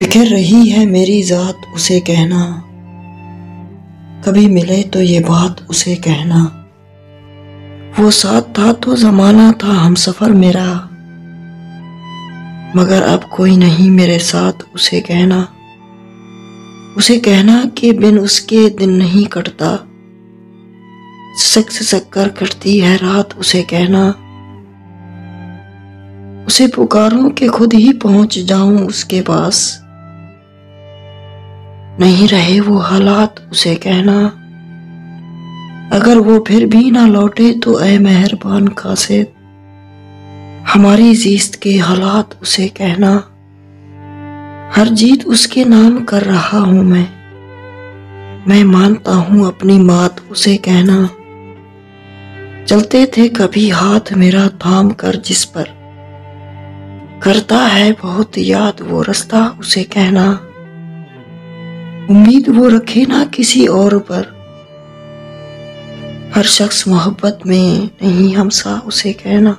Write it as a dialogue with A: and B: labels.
A: बिखर रही है मेरी जात उसे कहना, कभी मिले तो ये बात उसे कहना। वो साथ था तो जमाना था हमसफर मेरा, मगर अब कोई नहीं मेरे साथ उसे कहना। उसे कहना कि बिन उसके दिन नहीं कटता, सिसक कर कटती है रात उसे कहना। उसे पुकारूं कि खुद ही पहुंच जाऊं उसके पास, नहीं रहे वो हालात उसे कहना। अगर वो फिर भी ना लौटे तो ऐ मेहरबान कासिद, हमारी जीस्त के हालात उसे कहना। हर जीत उसके नाम कर रहा हूं मैं मानता हूं अपनी मात उसे कहना। चलते थे कभी हाथ मेरा थाम कर जिस पर, करता है बहुत याद वो रास्ता उसे कहना। उम्मीद वो रखे ना किसी और पर, हर शख्स मोहब्बत में नहीं हमसा उसे कहना।